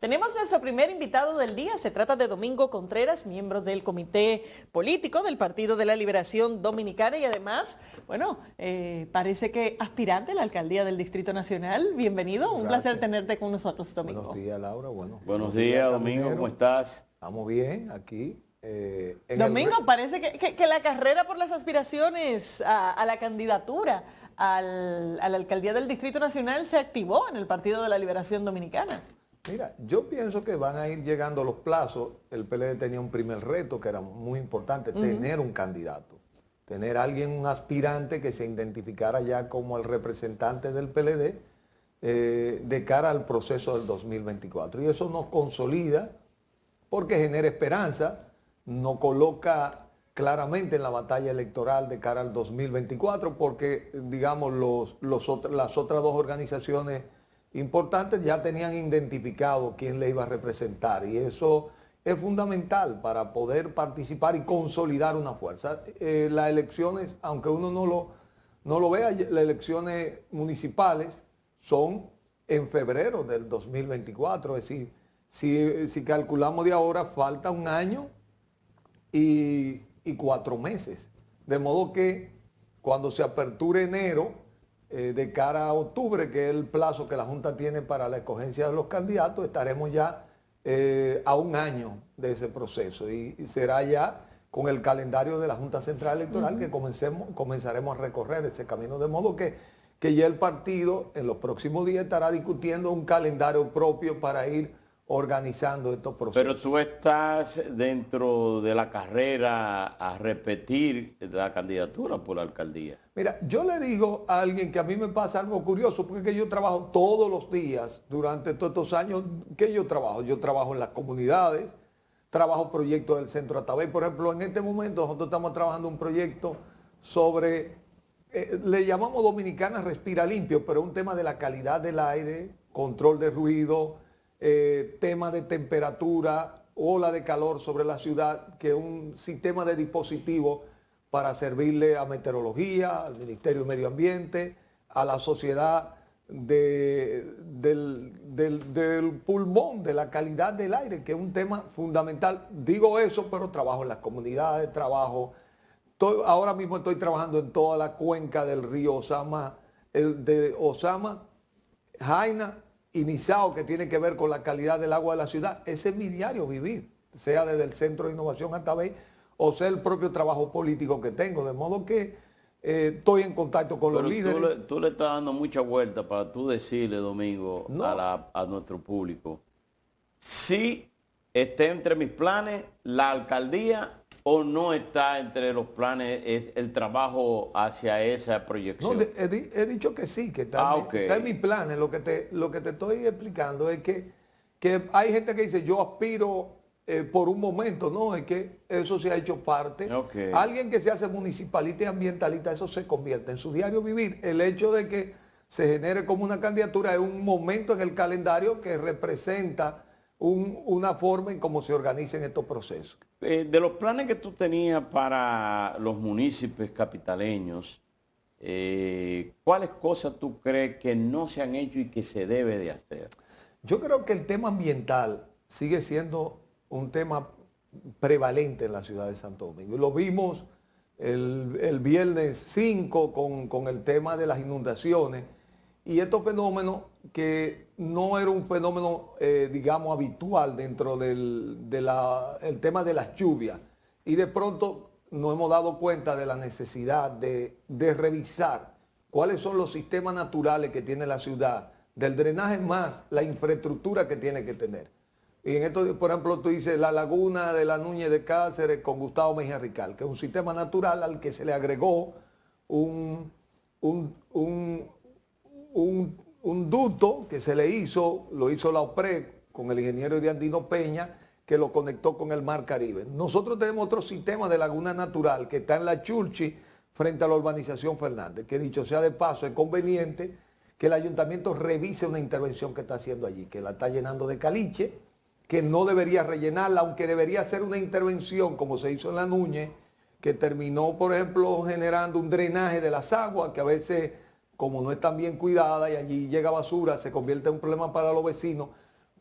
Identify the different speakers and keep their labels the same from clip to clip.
Speaker 1: Tenemos nuestro primer invitado del día. Se trata de Domingo Contreras, miembro del Comité Político del Partido de la Liberación Dominicana y además, bueno, parece que aspirante a la alcaldía del Distrito Nacional. Bienvenido, un placer tenerte con nosotros, Domingo.
Speaker 2: Buenos días, Laura.
Speaker 3: Buenos días, Domingo, ¿cómo estás?
Speaker 2: Estamos bien aquí.
Speaker 1: Domingo, parece que la carrera por las aspiraciones a la candidatura a la alcaldía del Distrito Nacional se activó en el Partido de la Liberación Dominicana.
Speaker 2: Mira, yo pienso que van a ir llegando los plazos. El PLD tenía un primer reto que era muy importante, tener un candidato, tener alguien, un aspirante que se identificara ya como el representante del PLD de cara al proceso del 2024. Y eso nos consolida porque genera esperanza, nos coloca claramente en la batalla electoral de cara al 2024, porque, digamos, las otras dos organizaciones importantes ya tenían identificado quién le iba a representar, y eso es fundamental para poder participar y consolidar una fuerza. Las elecciones, aunque uno no lo vea, las elecciones municipales son en febrero del 2024, es decir, si calculamos de ahora, falta un año y 4 meses. De modo que cuando se aperture enero, de cara a octubre, que es el plazo que la Junta tiene para la escogencia de los candidatos, estaremos ya a un año de ese proceso. Y será ya con el calendario de la Junta Central Electoral que comenzaremos a recorrer ese camino. De modo que ya el partido en los próximos días estará discutiendo un calendario propio para ir organizando estos procesos.
Speaker 3: Pero tú estás dentro de la carrera a repetir la candidatura por la alcaldía.
Speaker 2: Mira, yo le digo a alguien que a mí me pasa algo curioso, porque yo trabajo todos los días durante todos estos años que yo trabajo en las comunidades, trabajo proyectos del Centro Atabey. Por ejemplo, en este momento nosotros estamos trabajando un proyecto sobre, le llamamos Dominicana Respira Limpio, pero es un tema de la calidad del aire, control de ruido, tema de temperatura, ola de calor sobre la ciudad, que es un sistema de dispositivos para servirle a meteorología, al Ministerio de Medio Ambiente, a la sociedad del pulmón, de la calidad del aire, que es un tema fundamental. Digo eso, pero trabajo en las comunidades, ahora mismo estoy trabajando en toda la cuenca del río Osama, de Osama, Jaina y Nizao, que tiene que ver con la calidad del agua de la ciudad. Ese es mi diario vivir, sea desde el Centro de Innovación Atabey o sea el propio trabajo político que tengo, de modo que estoy en contacto con los líderes.
Speaker 3: Tú le estás dando mucha vuelta para tú decirle, Domingo,
Speaker 2: No.
Speaker 3: a nuestro público, si está entre mis planes la alcaldía o no está entre los planes es el trabajo hacia esa proyección.
Speaker 2: No, he dicho que sí, que está en mis planes. Lo que te estoy explicando es que hay gente que dice, yo aspiro por un momento. No, es que eso se ha hecho parte. Alguien que se hace municipalista y ambientalista, eso se convierte en su diario vivir. El hecho de que se genere como una candidatura es un momento en el calendario que representa una forma en cómo se organizan estos procesos.
Speaker 3: De los planes que tú tenías para los municipios capitaleños, ¿cuáles cosas tú crees que no se han hecho y que se debe de hacer?
Speaker 2: Yo creo que el tema ambiental sigue siendo un tema prevalente en la ciudad de Santo Domingo. Y lo vimos el viernes 5 con el tema de las inundaciones. Y estos fenómenos que no era un fenómeno, digamos, habitual dentro del tema de las lluvias. Y de pronto nos hemos dado cuenta de la necesidad de revisar cuáles son los sistemas naturales que tiene la ciudad, del drenaje más la infraestructura que tiene que tener. Y en esto, por ejemplo, tú dices la laguna de la Núñez de Cáceres con Gustavo Mejía Rical, que es un sistema natural al que se le agregó un ducto que se le hizo, lo hizo la OPRE con el ingeniero Diandino Peña, que lo conectó con el Mar Caribe. Nosotros tenemos otro sistema de laguna natural que está en la Churchi frente a la urbanización Fernández, que dicho sea de paso, es conveniente que el ayuntamiento revise una intervención que está haciendo allí, que la está llenando de caliche, que no debería rellenarla, aunque debería hacer una intervención como se hizo en la Núñez, que terminó, por ejemplo, generando un drenaje de las aguas, que a veces, como no están bien cuidadas y allí llega basura, se convierte en un problema para los vecinos.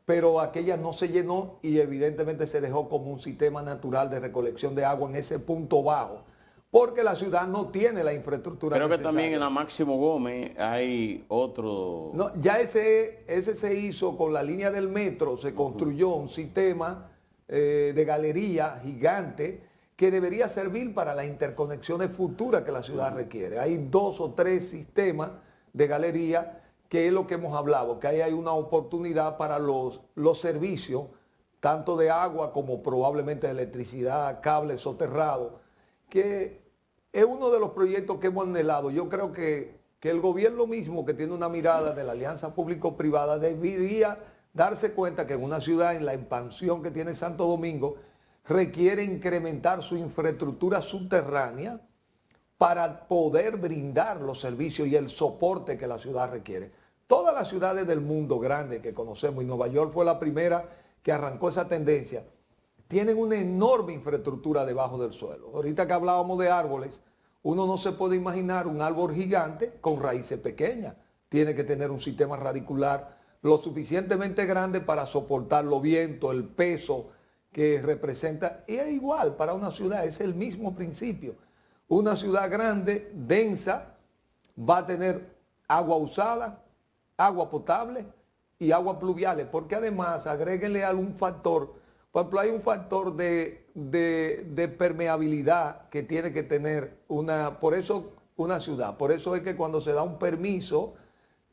Speaker 2: pero aquella no se llenó y evidentemente se dejó como un sistema natural de recolección de agua en ese punto bajo, porque la ciudad no tiene la infraestructura
Speaker 3: Creo que
Speaker 2: necesaria.
Speaker 3: también en la Máximo Gómez hay otro...
Speaker 2: No, ya ese se hizo con la línea del metro, se construyó un sistema de galería gigante que debería servir para las interconexiones futuras que la ciudad requiere. Hay 2 o 3 sistemas de galería, que es lo que hemos hablado, que ahí hay una oportunidad para los servicios, tanto de agua como probablemente de electricidad, cables soterrados, que es uno de los proyectos que hemos anhelado. Yo creo que el gobierno mismo, que tiene una mirada de la alianza público-privada, debería darse cuenta que en una ciudad, en la expansión que tiene Santo Domingo, requiere incrementar su infraestructura subterránea para poder brindar los servicios y el soporte que la ciudad requiere. Todas las ciudades del mundo grandes que conocemos, y Nueva York fue la primera que arrancó esa tendencia, tienen una enorme infraestructura debajo del suelo. Ahorita que hablábamos de árboles, uno no se puede imaginar un árbol gigante con raíces pequeñas. Tiene que tener un sistema radicular lo suficientemente grande para soportar los vientos, el peso que representa. Y es igual para una ciudad, es el mismo principio. Una ciudad grande, densa, va a tener agua usada, agua potable y agua pluviales, porque además agréguenle algún factor. Por ejemplo, hay un factor de permeabilidad que tiene que tener por eso una ciudad. Por eso es que cuando se da un permiso,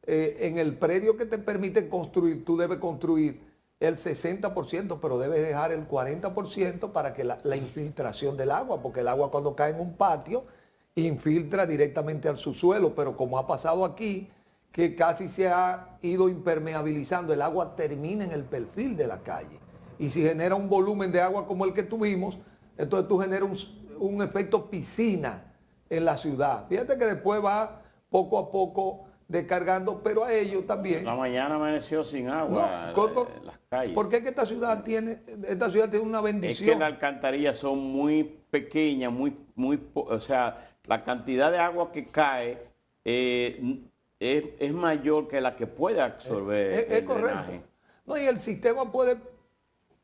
Speaker 2: en el predio que te permiten construir, tú debes construir el 60%, pero debes dejar el 40% para que la infiltración del agua, porque el agua cuando cae en un patio, infiltra directamente al subsuelo, pero como ha pasado aquí, que casi se ha ido impermeabilizando, el agua termina en el perfil de la calle. Y si genera un volumen de agua como el que tuvimos, entonces tú generas un efecto piscina en la ciudad. Fíjate que después va poco a poco descargando, pero a ellos también.
Speaker 3: La mañana amaneció sin agua en las calles.
Speaker 2: ¿Por qué es que esta ciudad tiene una bendición?
Speaker 3: Es que las alcantarillas son muy pequeñas, o sea, la cantidad de agua que cae es mayor que la que puede absorber el
Speaker 2: correcto.
Speaker 3: drenaje.
Speaker 2: No, y el sistema puede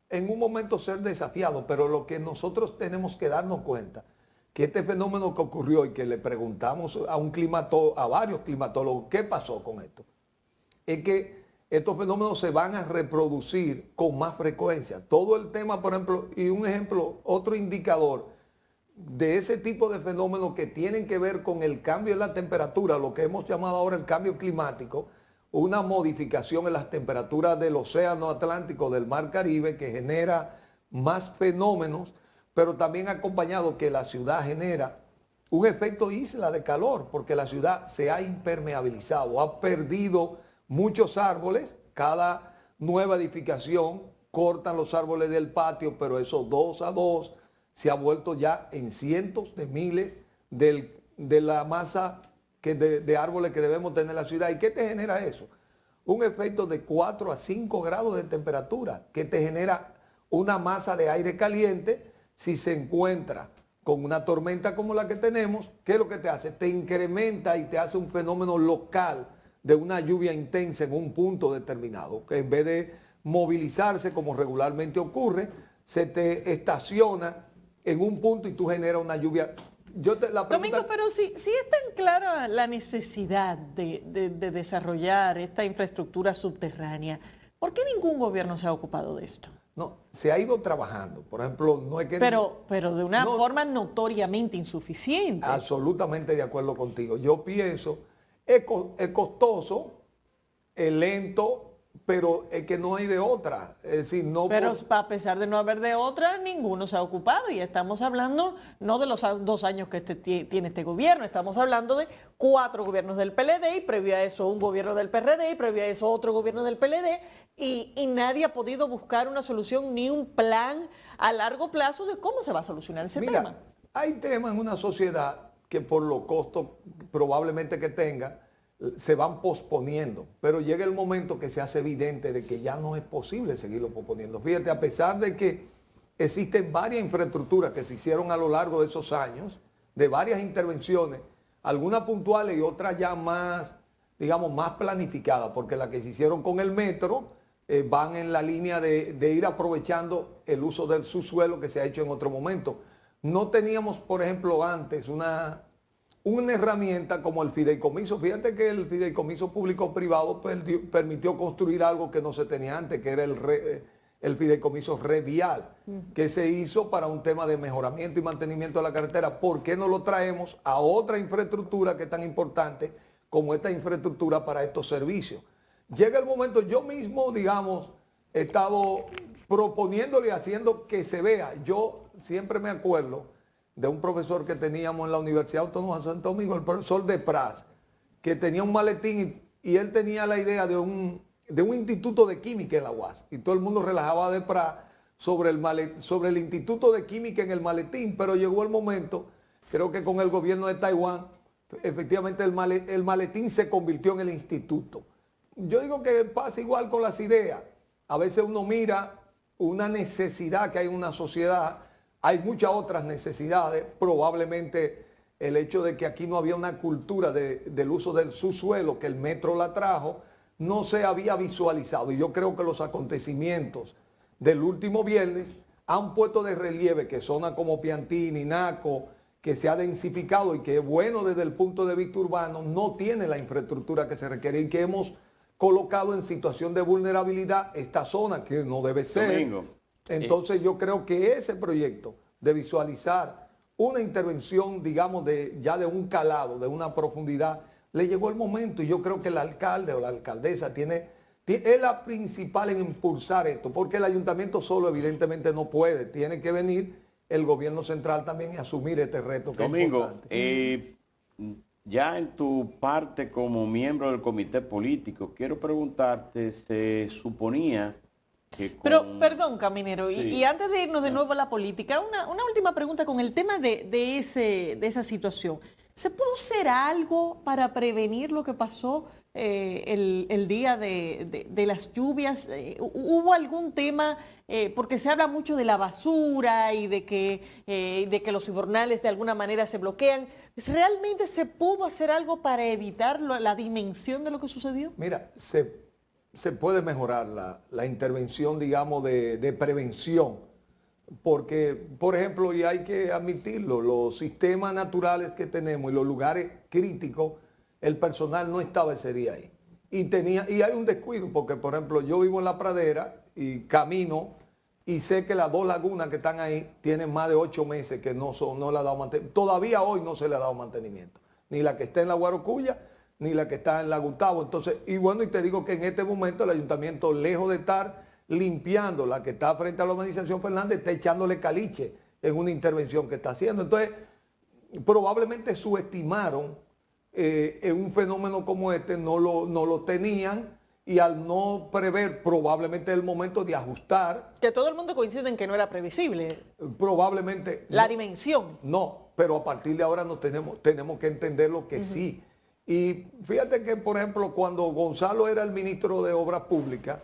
Speaker 2: en un momento ser desafiado, pero lo que nosotros tenemos que darnos cuenta, que este fenómeno que ocurrió y que le preguntamos a varios climatólogos, ¿qué pasó con esto? Es que estos fenómenos se van a reproducir con más frecuencia. Todo el tema, por ejemplo, y un ejemplo, otro indicador de ese tipo de fenómenos que tienen que ver con el cambio en la temperatura, lo que hemos llamado ahora el cambio climático, una modificación en las temperaturas del océano Atlántico, del mar Caribe, que genera más fenómenos, pero también acompañado que la ciudad genera un efecto isla de calor, porque la ciudad se ha impermeabilizado, ha perdido muchos árboles, cada nueva edificación cortan los árboles del patio, pero esos 2 a 2 se ha vuelto ya en cientos de miles de la masa de árboles que debemos tener en la ciudad. ¿Y qué te genera eso? Un efecto de 4 a 5 grados de temperatura, que te genera una masa de aire caliente. Si se encuentra con una tormenta como la que tenemos, ¿qué es lo que te hace? Te incrementa y te hace un fenómeno local de una lluvia intensa en un punto determinado, que en vez de movilizarse como regularmente ocurre, se te estaciona en un punto y tú generas una lluvia.
Speaker 1: Domingo, pero si es tan clara la necesidad de desarrollar esta infraestructura subterránea, ¿por qué ningún gobierno se ha ocupado de esto?
Speaker 2: No, se ha ido trabajando. Por ejemplo, no es que...
Speaker 1: Pero de una forma notoriamente insuficiente.
Speaker 2: Absolutamente de acuerdo contigo. Yo pienso, es costoso, es lento, pero es que no hay de otra. Es decir, no.
Speaker 1: Pero a pesar de no haber de otra, ninguno se ha ocupado. Y estamos hablando no de los 2 años que tiene este gobierno, estamos hablando de 4 gobiernos del PLD y previo a eso un gobierno del PRD y previo a eso otro gobierno del PLD y nadie ha podido buscar una solución ni un plan a largo plazo de cómo se va a solucionar ese tema.
Speaker 2: Hay temas en una sociedad que por los costos probablemente que tenga, se van posponiendo, pero llega el momento que se hace evidente de que ya no es posible seguirlo posponiendo. Fíjate, a pesar de que existen varias infraestructuras que se hicieron a lo largo de esos años, de varias intervenciones, algunas puntuales y otras ya más, digamos, más planificadas, porque las que se hicieron con el metro van en la línea de ir aprovechando el uso del subsuelo que se ha hecho en otro momento. No teníamos, por ejemplo, antes una herramienta como el fideicomiso. Fíjate que el fideicomiso público-privado permitió construir algo que no se tenía antes, que era el fideicomiso revial, que se hizo para un tema de mejoramiento y mantenimiento de la carretera. ¿Por qué no lo traemos a otra infraestructura que es tan importante como esta infraestructura para estos servicios? Llega el momento, yo mismo, digamos, he estado proponiéndole, haciendo que se vea. Yo siempre me acuerdo de un profesor que teníamos en la Universidad Autónoma de Santo Domingo, el profesor de Pras, que tenía un maletín y él tenía la idea de un instituto de química en la UAS. Y todo el mundo relajaba de Pras sobre el instituto de química en el maletín, pero llegó el momento, creo que con el gobierno de Taiwán, efectivamente el maletín se convirtió en el instituto. Yo digo que pasa igual con las ideas. A veces uno mira una necesidad que hay en una sociedad, hay muchas otras necesidades, probablemente el hecho de que aquí no había una cultura del uso del subsuelo, que el metro la trajo, no se había visualizado. Y yo creo que los acontecimientos del último viernes han puesto de relieve que zonas como Piantini, Naco, que se ha densificado y que es bueno desde el punto de vista urbano, no tiene la infraestructura que se requiere y que hemos colocado en situación de vulnerabilidad esta zona, que no debe ser.
Speaker 3: Domingo.
Speaker 2: Entonces yo creo que ese proyecto de visualizar una intervención, digamos, ya de un calado, de una profundidad, le llegó el momento y yo creo que el alcalde o la alcaldesa es la principal en impulsar esto, porque el ayuntamiento solo evidentemente no puede, tiene que venir el gobierno central también y asumir este reto que
Speaker 3: Domingo,
Speaker 2: es importante.
Speaker 3: Ya en tu parte como miembro del comité político, quiero preguntarte, se suponía que con...
Speaker 1: Pero, perdón, Caminero,
Speaker 3: Sí.
Speaker 1: y antes de irnos de nuevo a la política, una última pregunta con el tema de esa situación. ¿Se pudo hacer algo para prevenir lo que pasó el día de las lluvias? ¿Hubo algún tema? Porque se habla mucho de la basura y de que los invernales de alguna manera se bloquean. ¿Realmente se pudo hacer algo para evitar la dimensión de lo que sucedió?
Speaker 2: Mira, se puede mejorar la intervención, digamos, de prevención. Porque, por ejemplo, y hay que admitirlo, los sistemas naturales que tenemos y los lugares críticos, el personal no estaba ese día ahí. Y hay un descuido, porque, por ejemplo, yo vivo en La Pradera y camino y sé que las dos lagunas que están ahí tienen más de 8 meses que no le ha dado mantenimiento. Todavía hoy no se le ha dado mantenimiento. Ni la que está en la Guarocuya, ni la que está en la Gustavo. Entonces, y bueno, y te digo que en este momento el ayuntamiento, lejos de estar limpiando la que está frente a la urbanización Fernández, está echándole caliche en una intervención que está haciendo. Entonces, probablemente subestimaron en un fenómeno como este, no lo tenían y al no prever probablemente el momento de ajustar.
Speaker 1: Que todo el mundo coincide en que no era previsible.
Speaker 2: Probablemente.
Speaker 1: La dimensión.
Speaker 2: No, pero a partir de ahora tenemos que entender lo que sí. Y fíjate que, por ejemplo, cuando Gonzalo era el ministro de Obras Públicas,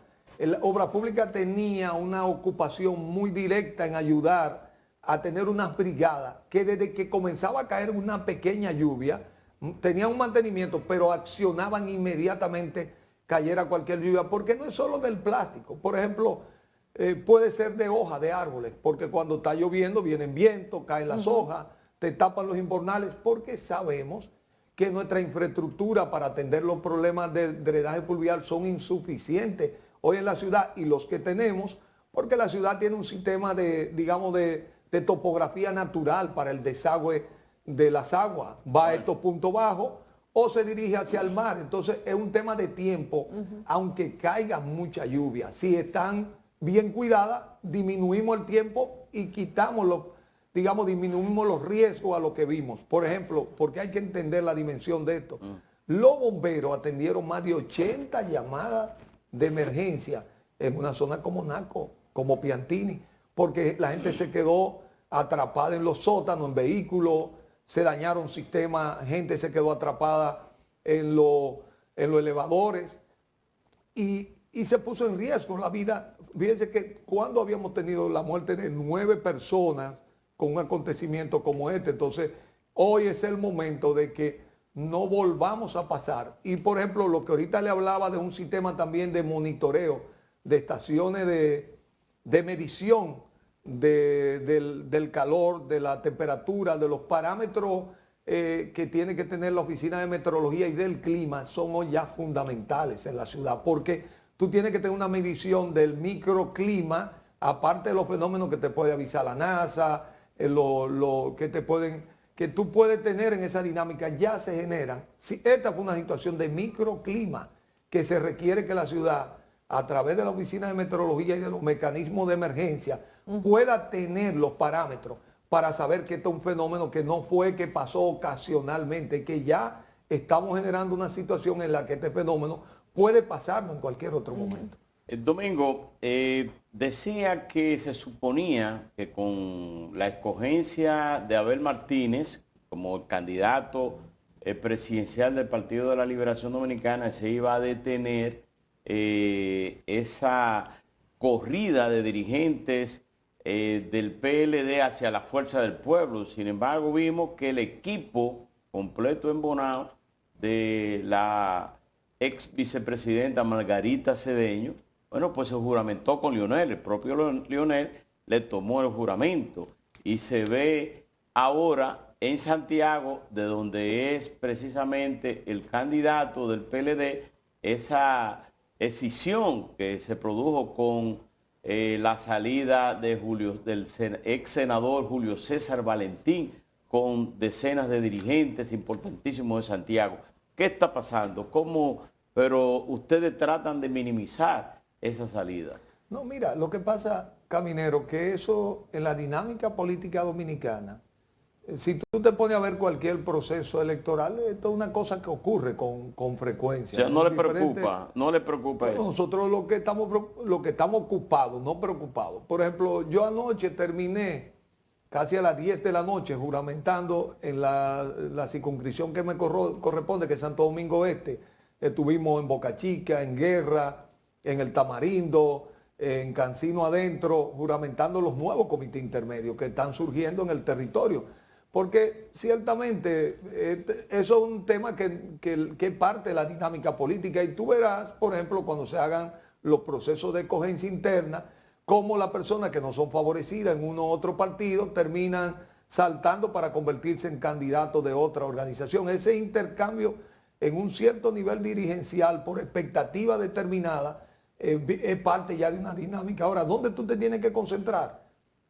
Speaker 2: Obras Públicas tenía una ocupación muy directa en ayudar a tener unas brigadas que desde que comenzaba a caer una pequeña lluvia, tenían un mantenimiento, pero accionaban inmediatamente cayera cualquier lluvia, porque no es solo del plástico. Por ejemplo, puede ser de hojas de árboles, porque cuando está lloviendo vienen vientos, caen las hojas, te tapan los invernales, porque sabemos que nuestra infraestructura para atender los problemas de drenaje pluvial son insuficientes hoy en la ciudad, y los que tenemos, porque la ciudad tiene un sistema de topografía natural para el desagüe de las aguas. Va a estos puntos bajos o se dirige hacia el mar. Entonces es un tema de tiempo, aunque caiga mucha lluvia. Si están bien cuidadas, disminuimos el tiempo y disminuimos los riesgos a lo que vimos. Por ejemplo, porque hay que entender la dimensión de esto. Los bomberos atendieron más de 80 llamadas de emergencia en una zona como Naco, como Piantini, porque la gente se quedó atrapada en los sótanos, en vehículos, se dañaron sistemas, gente se quedó atrapada en los elevadores y se puso en riesgo la vida. Fíjense que cuando habíamos tenido la muerte de 9 personas con un acontecimiento como este, entonces hoy es el momento de que no volvamos a pasar. Y por ejemplo, lo que ahorita le hablaba de un sistema también de monitoreo de estaciones de medición del calor, de la temperatura, de los parámetros que tiene que tener la Oficina de Meteorología y del Clima, son hoy ya fundamentales en la ciudad, porque tú tienes que tener una medición del microclima, aparte de los fenómenos que te puede avisar la NASA, que tú puedes tener en esa dinámica, ya se generan. Si esta fue una situación de microclima que se requiere que la ciudad, a través de la Oficina de Meteorología y de los mecanismos de emergencia, pueda tener los parámetros para saber que esto es un fenómeno que no fue que pasó ocasionalmente, que ya estamos generando una situación en la que este fenómeno puede pasarnos en cualquier otro momento.
Speaker 3: Domingo, decía que se suponía que con la escogencia de Abel Martínez como el candidato presidencial del Partido de la Liberación Dominicana se iba a detener esa corrida de dirigentes del PLD hacia la Fuerza del Pueblo. Sin embargo, vimos que el equipo completo en Bonao de la ex vicepresidenta Margarita Cedeño, bueno, pues se juramentó con Leonel. El propio Leonel le tomó el juramento y se ve ahora en Santiago, de donde es precisamente el candidato del PLD, esa escisión que se produjo con la salida de del ex senador Julio César Valentín, con decenas de dirigentes importantísimos de Santiago. ¿Qué está pasando? ¿Cómo? Pero ustedes tratan de minimizar esa salida.
Speaker 2: No, mira, lo que pasa, Caminero, que eso en la dinámica política dominicana, si tú te pones a ver cualquier proceso electoral, esto es una cosa que ocurre con frecuencia.
Speaker 3: O sea, no le preocupa, no le preocupa eso.
Speaker 2: Nosotros lo que estamos ocupados, no preocupados. Por ejemplo, yo anoche terminé casi a las 10 de la noche juramentando en la circunscripción que me corresponde, que es Santo Domingo Este. Estuvimos en Boca Chica, en Guerra, en El Tamarindo, en Cancino Adentro, juramentando los nuevos comités intermedios que están surgiendo en el territorio. Porque ciertamente eso es un tema que es parte de la dinámica política y tú verás, por ejemplo, cuando se hagan los procesos de escogencia interna, cómo las personas que no son favorecidas en uno u otro partido terminan saltando para convertirse en candidatos de otra organización. Ese intercambio en un cierto nivel dirigencial por expectativa determinada es parte ya de una dinámica. Ahora, ¿dónde tú te tienes que concentrar?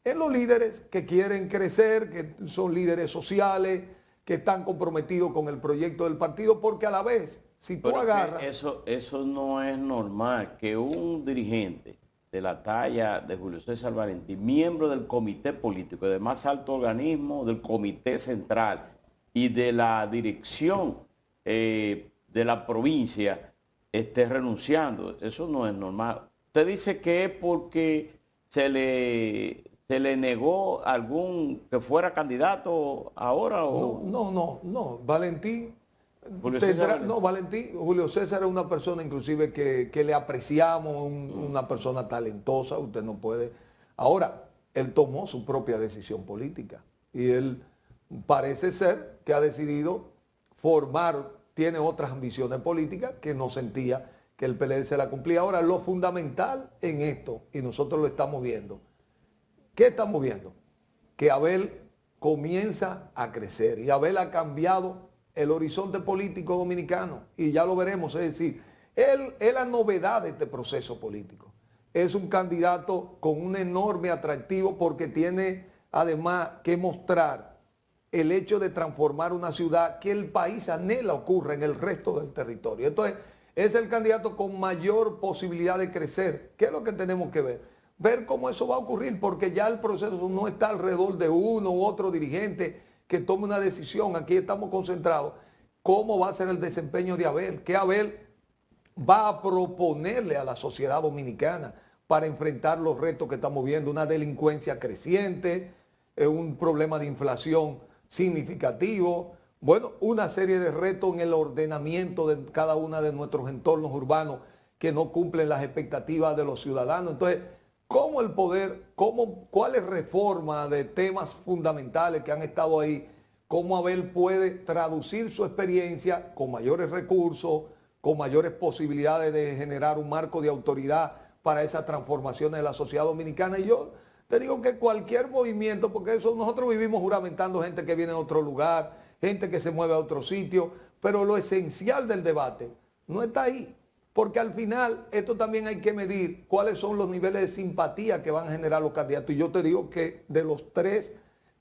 Speaker 2: En los líderes que quieren crecer, que son líderes sociales, que están comprometidos con el proyecto del partido, porque a la vez, si tú agarras...
Speaker 3: Eso no es normal, que un dirigente de la talla de Julio César Valentín, miembro del comité político, del más alto organismo del comité central y de la dirección de la provincia, esté renunciando. Eso no es normal. Usted dice que es porque se le negó algún que fuera candidato ahora o...
Speaker 2: No. Valentín,
Speaker 3: Valentín.
Speaker 2: Julio César es una persona inclusive que le apreciamos, una persona talentosa, usted no puede. Ahora, él tomó su propia decisión política y él parece ser que ha decidido tiene otras ambiciones políticas que no sentía que el PLD se la cumplía. Ahora, lo fundamental en esto, y nosotros lo estamos viendo, ¿qué estamos viendo? Que Abel comienza a crecer y Abel ha cambiado el horizonte político dominicano y ya lo veremos. Es decir, él es la novedad de este proceso político. Es un candidato con un enorme atractivo porque tiene además que mostrar el hecho de transformar una ciudad que el país anhela ocurra en el resto del territorio. Entonces, es el candidato con mayor posibilidad de crecer. ¿Qué es lo que tenemos que ver? Ver cómo eso va a ocurrir, porque ya el proceso no está alrededor de uno u otro dirigente que tome una decisión. Aquí estamos concentrados. ¿Cómo va a ser el desempeño de Abel? ¿Qué Abel va a proponerle a la sociedad dominicana para enfrentar los retos que estamos viendo? Una delincuencia creciente, un problema de inflación significativo, bueno, una serie de retos en el ordenamiento de cada uno de nuestros entornos urbanos que no cumplen las expectativas de los ciudadanos. Entonces, ¿cómo el poder, cuáles reformas de temas fundamentales que han estado ahí, cómo Abel puede traducir su experiencia con mayores recursos, con mayores posibilidades de generar un marco de autoridad para esas transformaciones de la sociedad dominicana. Y yo te digo que cualquier movimiento, porque eso nosotros vivimos juramentando gente que viene de otro lugar, gente que se mueve a otro sitio, pero lo esencial del debate no está ahí. Porque al final esto también hay que medir cuáles son los niveles de simpatía que van a generar los candidatos. Y yo te digo que de los tres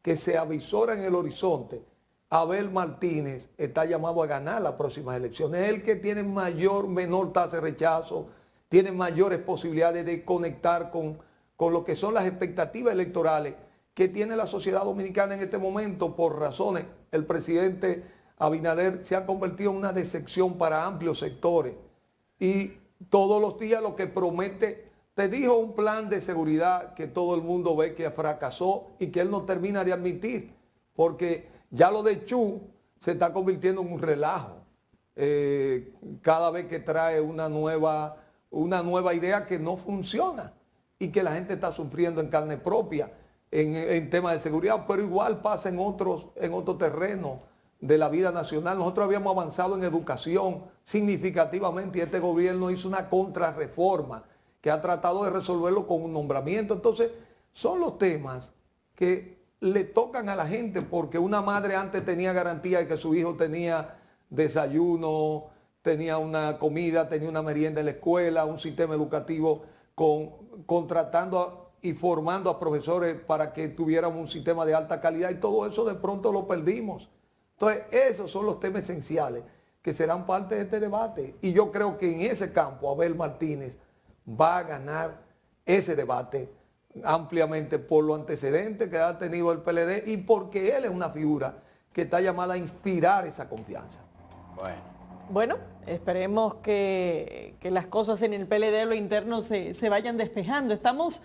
Speaker 2: que se avisoran en el horizonte, Abel Martínez está llamado a ganar las próximas elecciones. Es el que tiene menor tasa de rechazo, tiene mayores posibilidades de conectar con lo que son las expectativas electorales que tiene la sociedad dominicana en este momento. Por razones, el presidente Abinader se ha convertido en una decepción para amplios sectores. Y todos los días lo que promete, te dijo un plan de seguridad que todo el mundo ve que fracasó y que él no termina de admitir, porque ya lo de Chu se está convirtiendo en un relajo. Cada vez que trae una nueva idea que no funciona y que la gente está sufriendo en carne propia en temas de seguridad, pero igual pasa en otros terrenos de la vida nacional. Nosotros habíamos avanzado en educación significativamente y este gobierno hizo una contrarreforma que ha tratado de resolverlo con un nombramiento. Entonces, son los temas que le tocan a la gente, porque una madre antes tenía garantía de que su hijo tenía desayuno, tenía una comida, tenía una merienda en la escuela, un sistema educativo contratando y formando a profesores para que tuviéramos un sistema de alta calidad, y todo eso de pronto lo perdimos. Entonces, esos son los temas esenciales que serán parte de este debate. Y yo creo que en ese campo Abel Martínez va a ganar ese debate ampliamente por los antecedentes que ha tenido el PLD y porque él es una figura que está llamada a inspirar esa confianza.
Speaker 1: Bueno, esperemos que las cosas en el PLD, lo interno, se vayan despejando. Estamos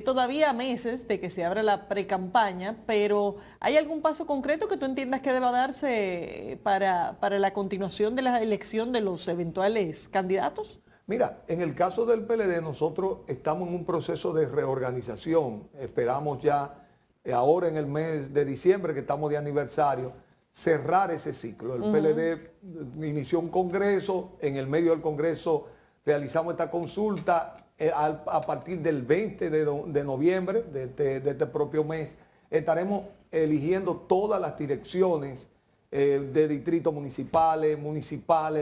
Speaker 1: todavía a meses de que se abra la precampaña, pero ¿hay algún paso concreto que tú entiendas que deba darse para la continuación de la elección de los eventuales candidatos?
Speaker 2: Mira, en el caso del PLD nosotros estamos en un proceso de reorganización. Esperamos ya ahora en el mes de diciembre, que estamos de aniversario, cerrar ese ciclo. El PLD inició un congreso, en el medio del congreso realizamos esta consulta. A partir del 20 de noviembre de este propio mes estaremos eligiendo todas las direcciones de distritos municipales,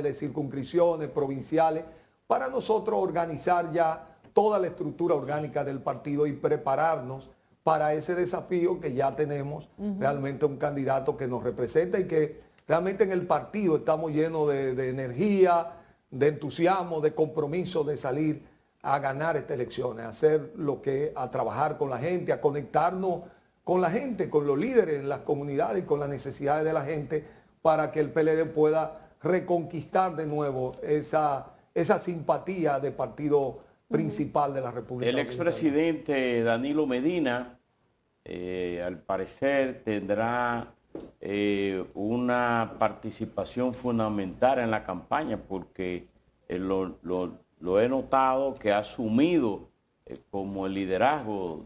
Speaker 2: de circunscripciones, provinciales, para nosotros organizar ya toda la estructura orgánica del partido y prepararnos para ese desafío que ya tenemos realmente un candidato que nos representa y que realmente en el partido estamos llenos de energía, de entusiasmo, de compromiso de salir a ganar estas elecciones, a trabajar con la gente, a conectarnos con la gente, con los líderes en las comunidades y con las necesidades de la gente para que el PLD pueda reconquistar de nuevo esa simpatía de partido principal de la República.
Speaker 3: El expresidente Danilo Medina, al parecer, tendrá una participación fundamental en la campaña, porque lo he notado que ha asumido como el liderazgo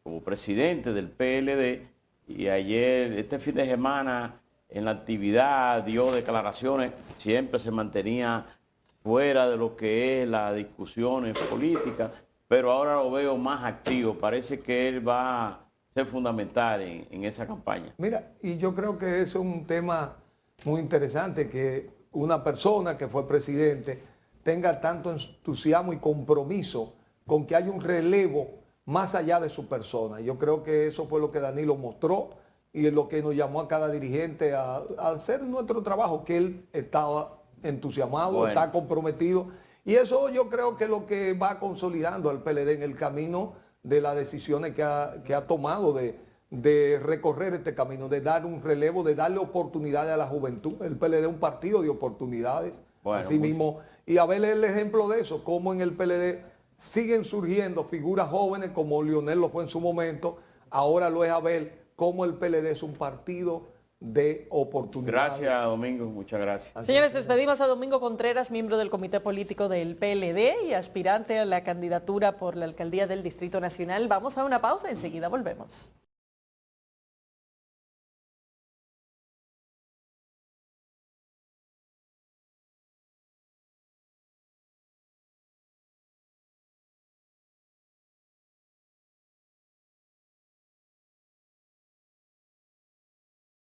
Speaker 3: como presidente del PLD, y ayer, este fin de semana, en la actividad dio declaraciones, siempre se mantenía fuera de lo que es las discusiones políticas, pero ahora lo veo más activo. Parece que él va a ser fundamental en esa campaña.
Speaker 2: Mira, y yo creo que eso es un tema muy interesante, que una persona que fue presidente tenga tanto entusiasmo y compromiso con que haya un relevo más allá de su persona. Yo creo que eso fue lo que Danilo mostró y es lo que nos llamó a cada dirigente a hacer nuestro trabajo, que él estaba entusiasmado, está comprometido, y eso yo creo que es lo que va consolidando al PLD en el camino de las decisiones que ha tomado de recorrer este camino, de dar un relevo, de darle oportunidades a la juventud. El PLD es un partido de oportunidades, así mismo, y a ver el ejemplo de eso, cómo en el PLD siguen surgiendo figuras jóvenes como Leonel lo fue en su momento, ahora lo es Abel, cómo el PLD es un partido de oportunidades.
Speaker 3: Gracias, Domingo, muchas gracias.
Speaker 1: Señores, despedimos a Domingo Contreras, miembro del Comité Político del PLD y aspirante a la candidatura por la alcaldía del Distrito Nacional. Vamos a una pausa, enseguida volvemos.